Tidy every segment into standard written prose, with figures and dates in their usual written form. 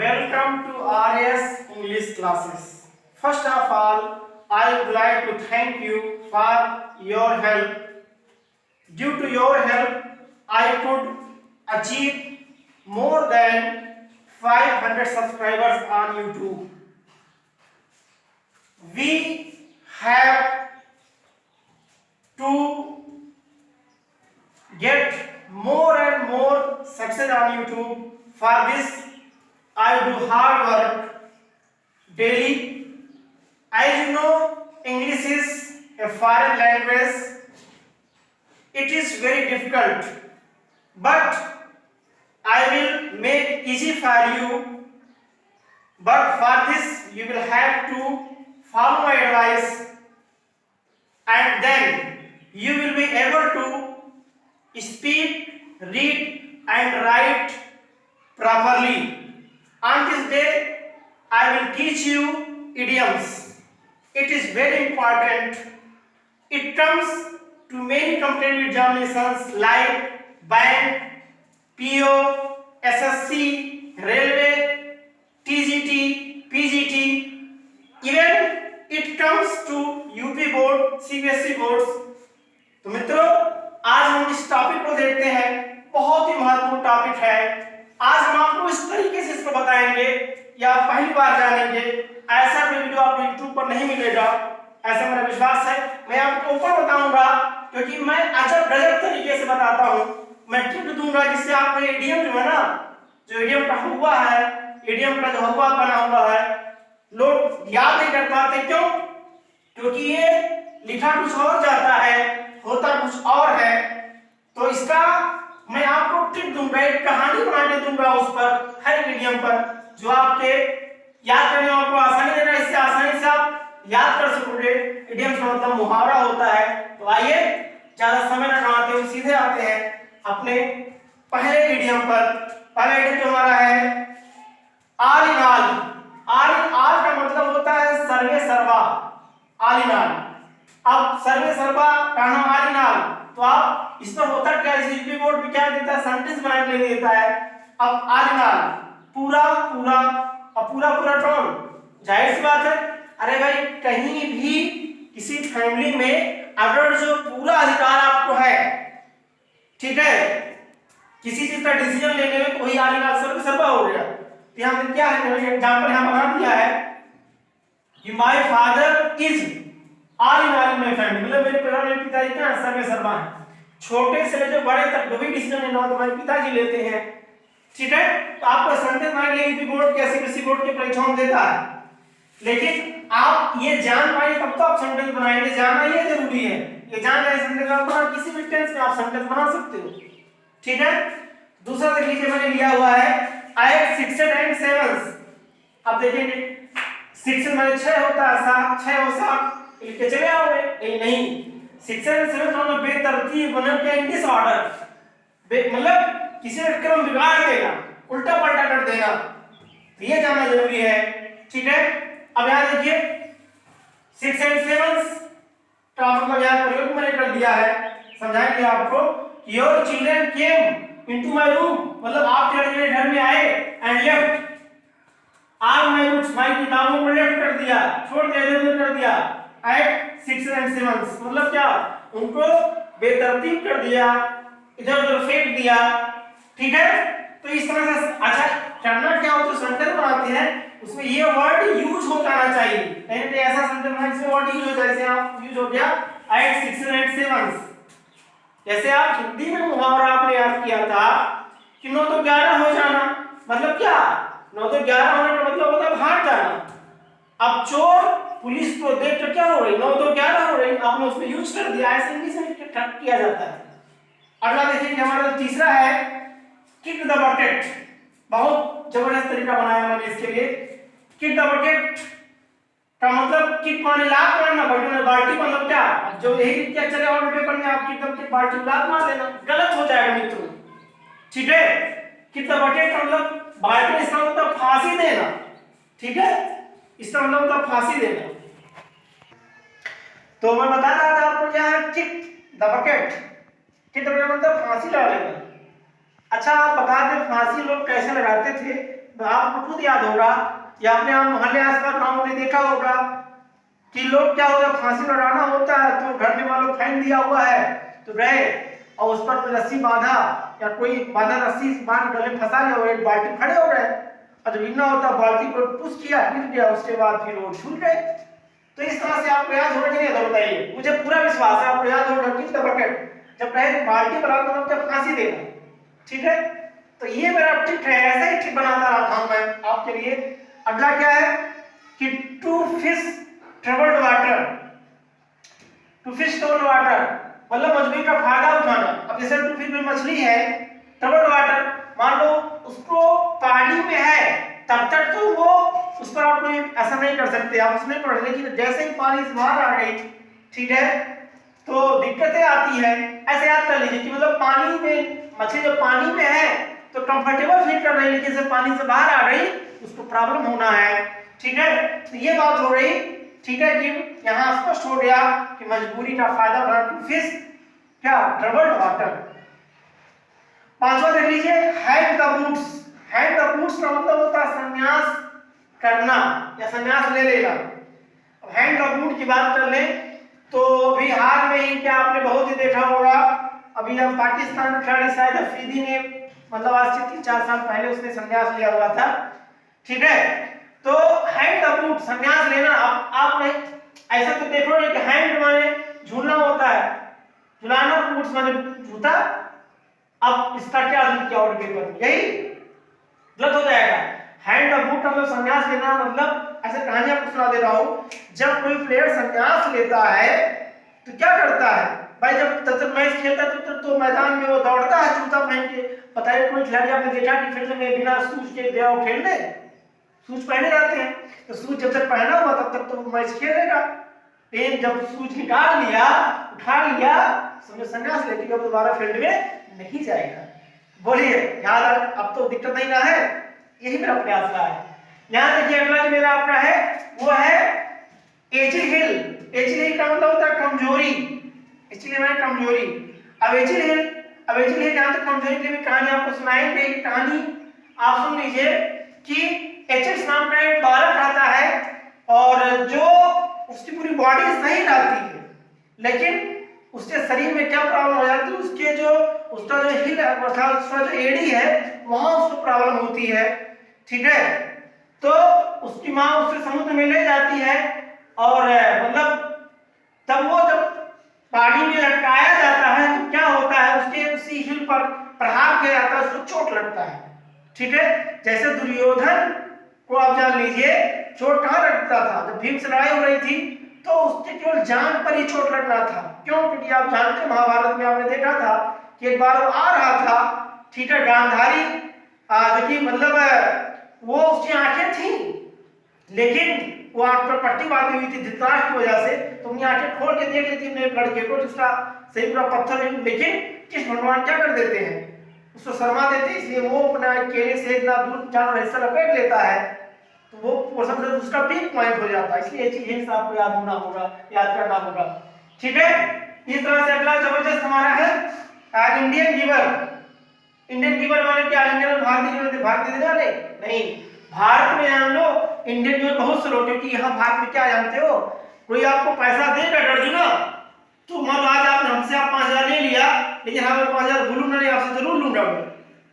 Welcome to RS English classes. First of all, I would like to thank you for your help. Due to your help, I could achieve more than 500 subscribers on YouTube. We have to get more and more success on YouTube. For this, I do hard work daily. As you know, English is a foreign language. It is very difficult, but I will make easy for you. But for this, you will have to follow my advice, and then you will be able to speak, read, and write properly. On this day, I will teach you idioms. It is very important. It comes to many competitive examinations like bank, PO, SSC, railway, TGT, PGT. Even it comes to UP board, CBSE board. तो मित्रों, आज हम इस topic को देखते हैं. बहुत ही महत्वपूर्ण टॉपिक है. आज हम आपको इस तरीके से इसको बताएंगे या पहली बार जानेंगे. ऐसा कोई वीडियो आपको YouTube पर नहीं मिलेगा, ऐसा मेरा विश्वास है. मैं आपको ऊपर बताऊंगा क्योंकि मैं अजब गजब तरीके से बताता हूं. मैं टिप दूंगा जिससे आपको इडियम जो है ना, जो इडियम का हुआ है, इडियम का जो हुआ बना हुआ है, लोग याद नहीं कर पाते. क्यों? क्योंकि ये लिखा कुछ और जाता है, होता कुछ और है. तो इसका मैं आपको टिप दूंगा, एक कहानी बना के दूंगा उस पर, हर इडियम पर, जो आपके याद करने में आपको आसानी देगा. इससे आसानी से आप याद कर सकोगे. इडियम का मतलब मुहावरा होता है. तो आइए ज्यादा समय न गंवाते हुए सीधे आते हैं अपने पहले इडियम पर. पहला इडियम जो हमारा है all in all. All in all का मतलब होता है सर्वे सर्वा. All in all. अब सर्वे सर्वा का नाम ऑल इन ऑल, तो आप इस पर होता क्या है, यूपी बोर्ड में क्या देता है, सेंटेंस बनाने के लिए देता है. अब ऑल इन ऑल पूरा पूरा, और पूरा पूरा कौन, जाहिर सी बात है. अरे भाई, कहीं भी किसी फैमिली में अगर जो पूरा अधिकार आपको है, ठीक है, किसी चीज का डिसीजन लेने में, तो वही ऑल इन ऑल सर्वे सर्वा हो गया. तो यहाँ पे क्या है, एग्जांपल यहाँ बना दिया है कि my father is all in all in my family. मतलब मेरे पिताजी क्या है, सर्वे सर्वा है. छोटे से लेकर बड़े तक जो भी डिसीजन लेना हो तो हमारे पिताजी लेते हैं. ठीक है. तो आपको सेंटेंस मान लीजिए यूपी बोर्ड के सीबीएसई बोर्ड के परीक्षाओं देता है, लेकिन आप ये जान पाइए तब तो आप सेंटेंस बनाएंगे. जानना ये जरूरी है. ये जान जाए सेंटेंस आप बना, किसी भी टेंस में आप सेंटेंस बना सकते हो. ठीक है. दूसरा देख लीजिए, मैंने लिया हुआ है आई हैव 6 एंड 7. अब देखेंगे 6 माने 6 होता है, 7 6 और 7 लिख के चले आओगे. नहीं, 6 एंड 7 दोनों बेतरतीब बने के इन डिसऑर्डर, मतलब किसी ने क्रम बिगाड़ देगा, उल्टा पलटा कर देगा. तो ये जानना जरूरी है. ठीक है. अब यहां देखिए 6 एंड 7 का मतलब यहां प्रयोग मैंने कर दिया है. समझाएंगे आपको. Your children came into my room, मतलब आपके लड़के मेरे घर में आए, and left all my books, my किताबों को लेफ्ट कर दिया, छोड़ दिया, इधर कर दिया. एट 6 एंड 7 मतलब क्या, उनको बेतरतीब कर दिया, इधर उधर फेंक दिया. ठीक है. तो इस तरह से अच्छा करना क्या हो, तो सेंटेंस बनाते हैं उसमें ये वर्ड यूज हो जाना चाहिए. यानी ऐसा सेंटेंस बनाए जिसमें वर्ड यूज हो जाए. जैसे आप यूज हो गया एट 6 एंड 7. जैसे आप हिंदी में मुहावरा आपने याद किया था कि 9 तो 11 हो जाना. मतलब क्या, 9 तो 11 होने का मतलब होता है भाग जाना. अब चोर पुलिस को देख कर क्या हो रही, 9 तो 11 हो रही, आपने उसमें यूज कर दिया. ऐसे इंग्लिश में किया जाता है. अगला देखिए कि हमारा तीसरा है किक द बकेट. बहुत जबरदस्त तरीका बनाया मैंने इसके लिए. किक द बकेट का मतलब किक माने लात मारना, बकेट में बाल्टी, मतलब क्या, जो यही क्या चले और पेपर में आप किक द बकेट बाल्टी लात मार देना, गलत हो जाएगा मित्रों. ठीक है. किक द बकेट का मतलब बाल्टी, इसका मतलब फांसी देना. ठीक है. इसका मतलब फांसी देना. तो मैं बता रहा था आपको क्या है kick the bucket. Kick the bucket मतलब फांसी लगा लेना. अच्छा, आप बता दें फांसी लोग कैसे लगाते थे. तो आपको खुद याद होगा या अपने आप मोहल्ले आसपास गाँव में देखा होगा कि लोग क्या होगा, फांसी लड़ाना होता है तो घर में मान लो फाइन दिया हुआ है तो गए और उस पर रस्सी बांधा या कोई बांधा रस्सी बांध गले फंसा लिया और एक बाल्टी खड़े हो गए और जब इतना होता बाल्टी को पुश किया गिर गया, उसके बाद फिर वो छूट गए। तो इस तरह से आपको याद होगा कि नहीं बताइए, मुझे पूरा विश्वास है आपको याद होगा कि द बकेट जब कहे बाल्टी बना तो मतलब फांसी देना, ठीक है। तो ये मेरा ट्रिक है, ऐसे ही ट्रिक बनाता रहता हूं मैं आपके लिए। अगला क्या है कि to fish troubled water, to fish troubled water मतलब मछली का फायदा उठाना। अब जैसे टू फिश में मछली है ट्रबल्ड वाटर, मान लो उसको पानी में है तब तक तो वो उस पर आप कोई ऐसा नहीं कर सकते, आप उसमें पढ़, लेकिन जैसे ही पानी से बाहर आ गई, ठीक है, तो दिक्कतें आती है। ऐसे याद कर लीजिए कि मतलब पानी में मछली जब पानी में है तो कंफर्टेबल फील कर रही है, लेकिन जब पानी से बाहर आ गई उसको प्रॉब्लम होना है, ठीक है। तो ये बात हो रही, ठीक है, कि यहाँ स्पष्ट हो गया कि मजबूरी का फायदा उठाना, टू फिश क्या ट्रबल्ड वाटर। पांचवा देख लीजिए hang the boots. Hang the boots का मतलब होता है संन्यास करना या संन्यास ले लेना। अब हैंग द बूट की बात कर ले तो अभी हाल में ही क्या आपने बहुत ही देखा होगा, अभी हम पाकिस्तान में खिलाड़ी शायद अफरीदी ने मतलब आज से 3-4 साल पहले उसने संन्यास लिया हुआ था, ठीक है। तो हैंग द बूट संन्यास लेना, आप नहीं ऐसा तो देखो कि हैंग माने झूलना होता है, झुलाना, बूट्स माने जूता। अब इसका क्या और पेपर यही गलत हो जाएगा। हैंड द बूट मतलब संन्यास लेना, मतलब ऐसे कहानी आपको सुना दे रहा हूं, जब कोई प्लेयर संन्यास लेता है तो क्या करता है भाई, जब तब मैच खेलता है तो मैदान में वो दौड़ता है जूता पहन के। पता है कोई खिलाड़ी आपने देखा कि फील्ड में बिना शूज के गया वो खेलने, शूज पहने जाते हैं, तो शूज जब तक पहना हुआ तब तक तो मैच खेलेगा, लेकिन जब शूज निकाल लिया उठा लिया समझो संन्यास लेके अब दोबारा फील्ड में नहीं जाएगा। बोलिए याद, अब तो दिक्कत नहीं ना है, यही मेरा प्रयास रहा है। यहां देखिए अगला जो मेरा अपना है वो है एजिल हिल। एजिल हिल का मतलब होता है कमजोरी, इसलिए मैं कमजोरी। अब एजिल हिल जहां तक कमजोरी की भी कहानी आपको सुनाएंगे। कहानी आप सुन लीजिए कि एचएस नाम का एक बालक रहता है और जो उसकी पूरी बॉडी सही रहती है, लेकिन उसके शरीर में क्या प्रॉब्लम हो जाती है, उसके जो उसका जो हिल अर्थात उसका जो एड़ी है वहां उसको प्रॉब्लम होती है, ठीक है। तो उसकी मां उसे समुद्र में ले जाती है और मतलब तब वो जब पानी में लटकाया जाता है तो क्या होता है उसके उसी हिल पर प्रहार किया जाता है, उसको चोट लगता है, ठीक है। जैसे दुर्योधन को आप जान लीजिए चोट कहां लगता था, जब भीम से लड़ाई हो रही थी तो उसके केवल जान पर ही चोट लगना था। क्यों? क्योंकि आप जानते हैं महाभारत में आपने देखा था कि एक बार वो आ रहा था, ठीक है, गांधारी जो कि मतलब वो उसकी आंखें थी लेकिन वो आंख पर पट्टी बांधी हुई थी धृतराष्ट्र की वजह से, तो उन्हें आंखें खोल के देख लेती अपने लड़के को जिसका सही पूरा पत्थर नहीं, लेकिन कृष्ण भगवान क्या कर देते हैं उसको शर्मा देते, इसलिए वो अपना केले से इतना दूर जानवर हिस्सा लपेट लेता है तो वो पोर्शन से उसका पीक पॉइंट हो जाता है। इसलिए ये चीज हिंस आपको याद होना होगा, याद करना होगा, ठीक है। इस तरह से अगला जबरदस्त हमारा है इंडियन गिवर। इंडियन गिवर माने क्या? इंडियन भारतीय देने वाले नहीं, भारत में जान लो इंडियन गिवर बहुत से लोग, क्योंकि यहाँ भारत में क्या जानते हो, कोई आपको पैसा देगा अर्जुना तो मान लो आज आपने हमसे 5,000 ले लिया लेकिन हमें 5,000 भूलूंगा नहीं, आपसे जरूर लूंगा मैं।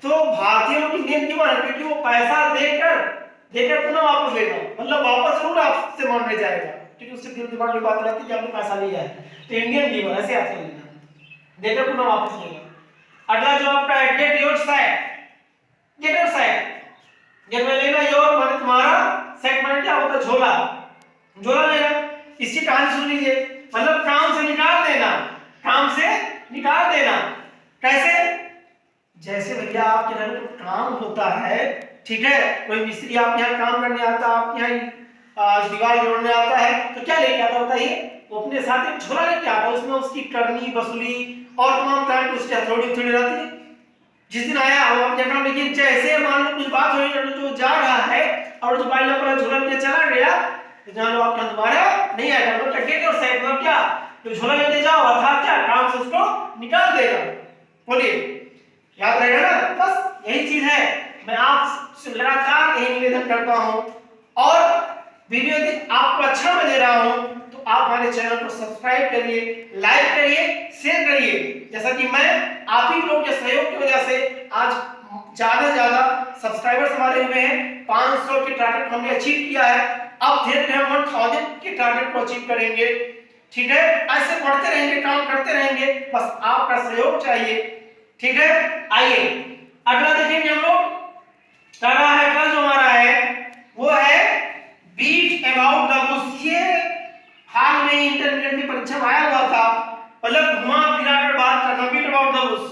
तो भारतीय लोग इंडियन गिवर है क्योंकि वो पैसा देकर पुनः वापस लेगा, मतलब वापस जरूर आपसे मांगने जाएगा क्योंकि उससे दिल दिमाग की बात रहती है कि आपने पैसा लिया है। तो इंडियन गिवर ऐसे आपसे लेना, देकर पुनः वापस लेगा। अगला जो आपका है get your set. Get your set, get में लेना योर माने तुम्हारा, सेट माने क्या होता है झोला, झोला लेना। इसकी कहानी सुन लीजिए, मतलब काम से निकाल देना, काम से निकाल देना। कैसे? जैसे भैया आपके घर में काम होता है, ठीक है, कोई मिस्त्री आपके यहाँ काम करने आता है, आपके यहाँ दीवार जोड़ने आता है तो क्या लेके आता होता है, वो अपने साथ एक झोला लेके आता है, उसमें उसकी करनी वसूली और तमाम तरह की उसकी हथौड़ी थोड़ी रहती है। जिस दिन आया वो अपने काम, लेकिन जैसे मान लो कुछ बात हुई जो जा रहा है और जो बाइल पर झोला लेके चला गया तो जान लो आपका दोबारा नहीं आएगा। मतलब क्या गेट और सेट मतलब क्या, तो झोला लेके जाओ अर्थात क्या काम से उसको निकाल देगा। बोलिए याद रहेगा ना, बस यही चीज है। मैं आप लगातार यही निवेदन करता हूं, और वीडियो यदि आपको अच्छा मैं दे रहा हूं तो आप हमारे चैनल को सब्सक्राइब करिए, लाइक करिए, शेयर करिए। जैसा कि मैं आप ही लोगों के सहयोग की वजह से आज ज्यादा से ज्यादा सब्सक्राइबर्स हमारे हुए हैं। 500 के टारगेट हमने अचीव किया है। अब धीरे धीरे हम 1000 के टारगेट को अचीव करेंगे। ठीक है, ऐसे बढ़ते रहेंगे, काम करते रहेंगे, बस आपका सहयोग चाहिए। ठीक है, आइए अगला देखेंगे हम लोग। अगला है कल जो हमारा है वो है बीट अबाउट द बुश। ये हाल में इंटरमीडिएट की परीक्षा में आया हुआ था। मतलब घुमा फिरा कर बात करना, बीट अबाउट द बुश,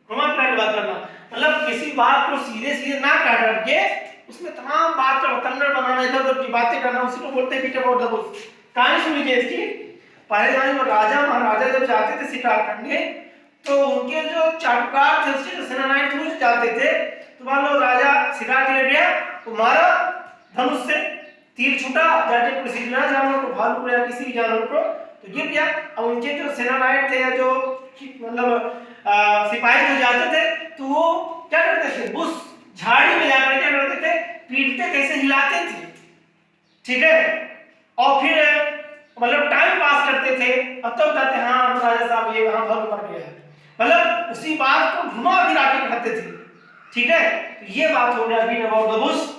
घुमा फिरा कर बात करना, मतलब किसी बात को सीधे सीधे ना कह करके उसमें तमाम बात का बतंगड़ बनाना, इधर उधर की बातें करना, उसी को बोलते हैं बीट अबाउट द बुश। कहानी सुन लीजिए इसकी। पहले जमाने में राजा महाराजा जब जाते थे शिकार करने तो उनके जो चाटुकार थे, उसके जो सेनानायक थे, जाते थे तो मान लो राजा शिकार के लिए गया तो मारा धनुष से, तीर छूटा, जाके किसी जानवर को, भालू या किसी जानवर को तो गिर गया। अब उनके जो सेनानायक थे या जो मतलब सिपाही जो जाते थे तो वो क्या करते थे, उस झाड़ी में जाकर क्या करते थे, पीटते थे, ऐसे हिलाते थे। ठीक है, और फिर मतलब टाइम पास करते थे। अब तो कहते हैं हाँ राजा साहब ये वहां भालू मर गया है, मतलब उसी बात को घुमा फिरा के कहते थे। ठीक है, तो ये बात हो गया बीट अबाउट द बुश।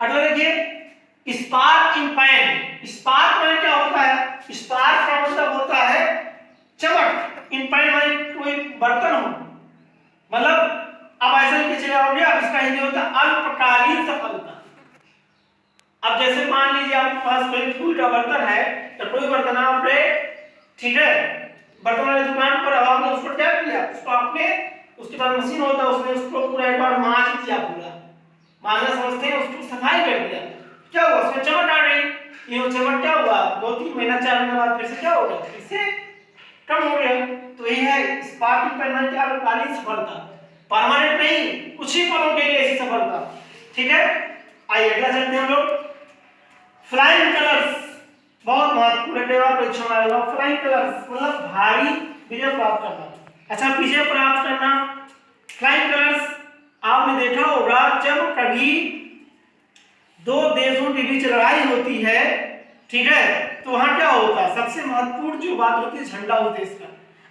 अगला देखिए स्पार्क इन पैन। स्पार्क में क्या होता है, स्पार्क का मतलब होता है चमक, इन पैन में कोई बर्तन हो, मतलब अब ऐसा ही चले आओगे, अब इसका हिंदी होता है अल्पकालीन सफलता। अब जैसे मान लीजिए आपके पास कोई फूल का बर्तन है, तो कोई बर्तन आपने, ठीक है, बर्तन वाली दुकान पर आपने उसको क्या किया, उसको आपने, उसके बाद मशीन होता है उसने उसको पूरा एक बार मांज दिया, पूरा मांजना समझते हैं, उसको सफाई कर दिया, क्या हुआ, उसमें चमक आ गई। ये चमक क्या हुआ, 2-3 महीना 4 महीने बाद फिर से क्या हो गया, फिर से कम हो गया। तो ये है स्पार्किंग पैन की अल्पकालीन सफलता, परमानेंट नहीं, कुछ ही पलों के लिए ऐसी सफलता। ठीक है, आइए अगला चलते हैं हम लोग। फ्लाइंग कलर्स बहुत महत्वपूर्ण है, परीक्षा में आएगा। फ्लाइंग कलर्स मतलब भारी विजय प्राप्त करना। अच्छा, विजय प्राप्त करना, फ्लाइंग कलर्स आपने देखा होगा जब कभी दो देशों के बीच लड़ाई होती है, ठीक है, तो वहां क्या होता है, सबसे महत्वपूर्ण जो बात होती है झंडा उस देश का।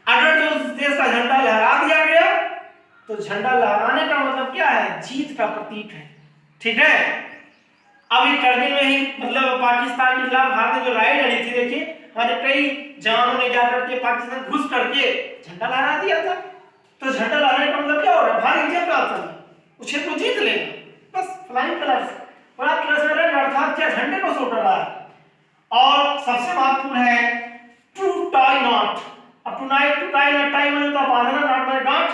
अगर जो उस देश का झंडा लहरा दिया गया तो झंडा लहराने का मतलब क्या है, जीत का प्रतीक है। ठीक है, अभी करगिल में ही मतलब पाकिस्तान के खिलाफ भारत ने जो लड़ाई लड़ी थी, देखिए हमारे कई जवानों ने जाकर के पाकिस्तान घुस करके झंडा लहरा दिया था। तो झंडा लहराने का मतलब क्या हो रहा है, भारी विजय प्राप्त करना, उस क्षेत्र को जीत लेना, बस फ्लाइंग कलर्स। बड़ा कलर्स अर्थात क्या, झंडे को सौंप रहा है। और सबसे महत्वपूर्ण है टू टाई नॉट। अब टू टाई नॉट, टाई मतलब तो बांधना, नॉट मतलब गांठ,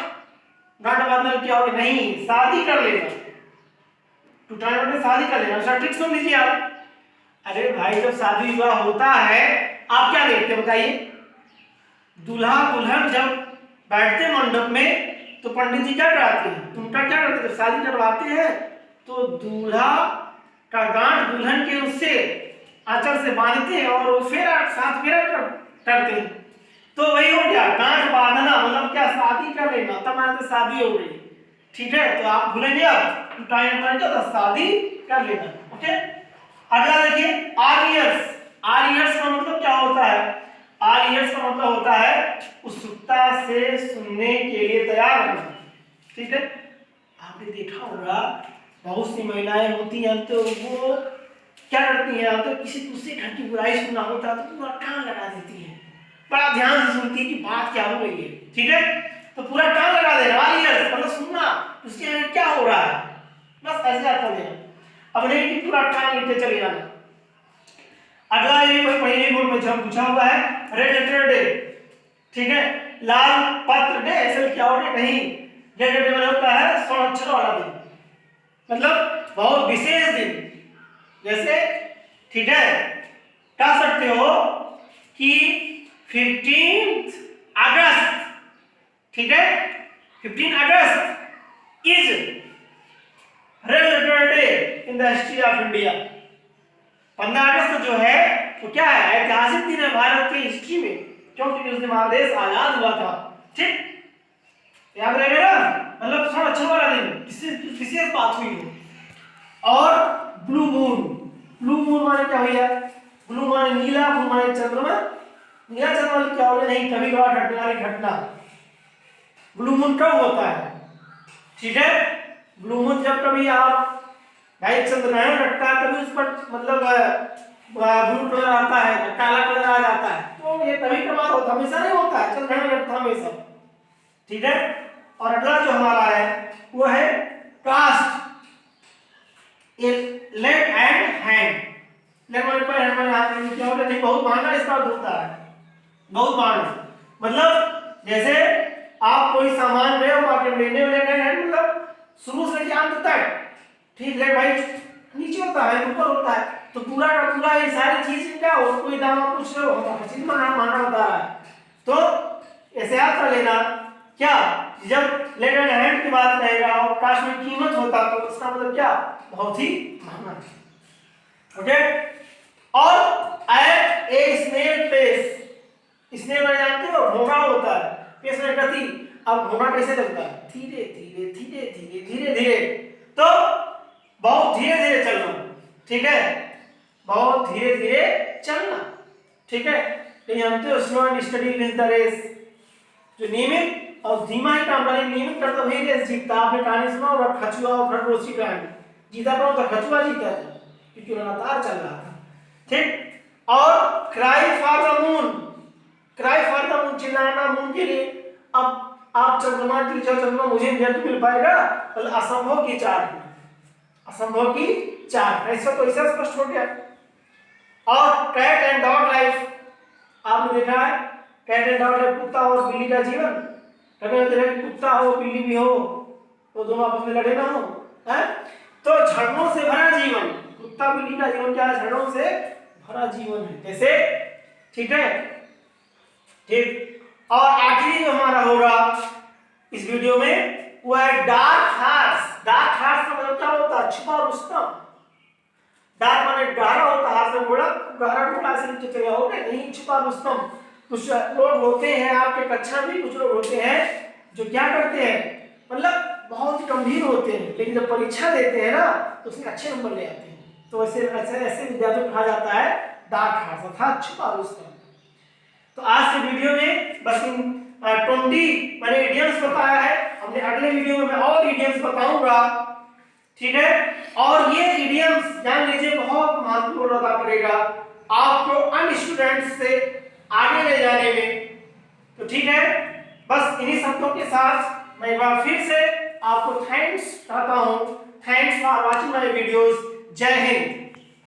गांठ बांधना क्या होगा, नहीं, शादी कर लेना, टू टाई नॉट में शादी कर लेना। अच्छा ठीक सुन लीजिए आप। अरे भाई जब शादी विवाह होता है आप क्या देखते हैं बताइए, दूल्हा दुल्हन जब बैठते मंडप में तो पंडित जी क्या कराते हैं, उनका क्या करते हैं, शादी करवाते हैं तो दूल्हा का गांठ दुल्हन के उससे आंचल से बांधते हैं और वो फेरा, साथ फेरा करते हैं। तो वही हो गया गांठ बांधना, मतलब क्या, शादी कर लेना, तब मैंने शादी हो गई। ठीक है, तो आप भूलेंगे, आप टाइम पर क्या था, शादी कर लेना। ओके, अगला देखिए आर्यर्स। आर्यर्स का मतलब क्या होता है, आर्यर्स का मतलब होता है उत्सुकता से सुनने के लिए तैयार रहना। ठीक है, आपने देखा होगा बहुत सी महिलाएं होती हैं तो वो क्या करती हैं, तो किसी दूसरे घर की बुराई सुनना होता है तो पूरा कान लगा देती है, बड़ा ध्यान से सुनती है कि बात क्या हो रही है। ठीक है, तो पूरा कान लगा देना, आर्यर्स मतलब सुनना उसके यहाँ क्या हो रहा है, बस ऐसे आता देना, अब नहीं कि पूरा कान लेके चले जाना। अगला ये पहले बोर्ड में जब पूछा हुआ है रेड लेटर डे। ठीक है, लाल पत्र डे, ऐसे क्या होगा नहीं, रेड लेटर डे होता है स्वर्ण अक्षर वाला दिन, मतलब बहुत विशेष दिन। जैसे ठीक है, कह सकते हो कि 15 अगस्त, ठीक है, 15 अगस्त is red letter day in the history of India. 15 अगस्त जो है वो क्या है, ऐतिहासिक दिन है भारत की हिस्ट्री में, क्योंकि उस दिन हमारा देश आजाद हुआ था। ठीक, याद रहेगा ना, मतलब स्वर्ण अक्षर वाला दिन, किसी विशेष बात हुई हो। और ब्लू मून। ब्लू मून माने क्या भैया? ब्लू माने नीला, ब्लू माने चंद्रमा। नीला चंद्रमा क्या होगा? नहीं, कभी कभार घटने वाली घटना। ब्लू मून कब होता है? ठीक है, ब्लू मून जब कभी आप भाई चंद्रग्रहण लगता है तभी उस पर मतलब ब्लू कलर आता है, काला कलर आ जाता है, तो ये तभी कभार होता, हमेशा नहीं होता है चंद्रग्रहण लगता हमेशा। ठीक है, और अगला जो हमारा है वो है cast, leg and hand. Leg वाले पर हैंड वाले हाथ में क्या होता है? बहुत महंगा इसका होता है, बहुत महंगा। मतलब जैसे आप कोई सामान ले मार्केट में लेने लेग एंड हैंड, मतलब शुरू से लेकर अंत तक, ठीक है भाई, नीचे होता है ऊपर होता है, तो पूरा का पूरा ये सारी चीज क्या हो, कोई दाम आप पूछ रहे हो हर चीज माना बता रहा है। तो ऐसे याद कर लेना क्या, जब लेग एंड हैंड की बात रहेगा और कास्ट में कीमत होता तो उसका मतलब क्या, बहुत ही महंगा। ओके, और एट ए स्नेल पेस, स्नेल में जानते हो घोड़ा होता है, पेस में गति। अब घोड़ा कैसे चलता है? धीरे धीरे धीरे धीरे धीरे धीरे, तो बहुत धीरे धीरे चलना। ठीक है, बहुत धीरे धीरे चलना। ठीक है, तो जानते हो slow and steady wins the race, जो नियमित और धीमा ही काम करे, नियमित करता वही रेस जीतता। आपने कहानी सुना होगा खचुआ और खरगोश की कहानी, जीता कौन था? खचुआ जीता था, क्योंकि लगातार चल रहा था। ठीक, और cry for the moon, cry for the moon, चिल्लाना मून के लिए। अब आप चंद्रमा की जो चंद्रमा मुझे मिल पाएगा, मतलब असंभव की चार, असंभव की चार, ऐसा तो ऐसा स्पष्ट हो गया। और कैट एंड डॉग लाइफ, आपने देखा है कैट एंड डॉग लाइफ, कुत्ता और बिल्ली का जीवन। कभी देखा कुत्ता हो बिल्ली भी हो तो दोनों आपस में लड़े ना हो, है? तो झगड़ों से भरा जीवन, कुत्ता बिल्ली का जीवन क्या है? झगड़ों से भरा जीवन है। कैसे? ठीक है, ठीक। और आखिरी जो हमारा होगा इस वीडियो में वो है डार्क हॉर्स। डार्क हॉर्स का मतलब क्या होता है? छुपा रुस्तम। डार्क माने गहरा होता है, हाथ में घोड़ा, गहरा घोड़ा से नीचे चले आओगे, नहीं छुपा रुस्तम। कुछ लोग होते हैं आपके कक्षा में, कुछ लोग होते हैं जो क्या करते हैं, मतलब बहुत गंभीर होते हैं, लेकिन जब परीक्षा देते हैं ना तो उसमें अच्छे नंबर ले आते हैं। तो ऐसे ऐसे विद्यार्थियों को कहा जाता है डार्क हॉर्स अर्थात छुपा रुस्तम। तो आज के वीडियो में बस इन 20 मैंने इडियम्स बताया है। हमने अगले वीडियो में मैं और इडियम्स बताऊंगा। ठीक है, और ये इडियम्स जान लीजिए बहुत महत्वपूर्ण अदा करेगा आपको अन्य स्टूडेंट्स से आगे ले जाने में। तो ठीक है, बस इन्हीं शब्दों के साथ मैं एक बार फिर से आपको थैंक्स कहता हूं। Thanks for watching my videos. जय हिंद।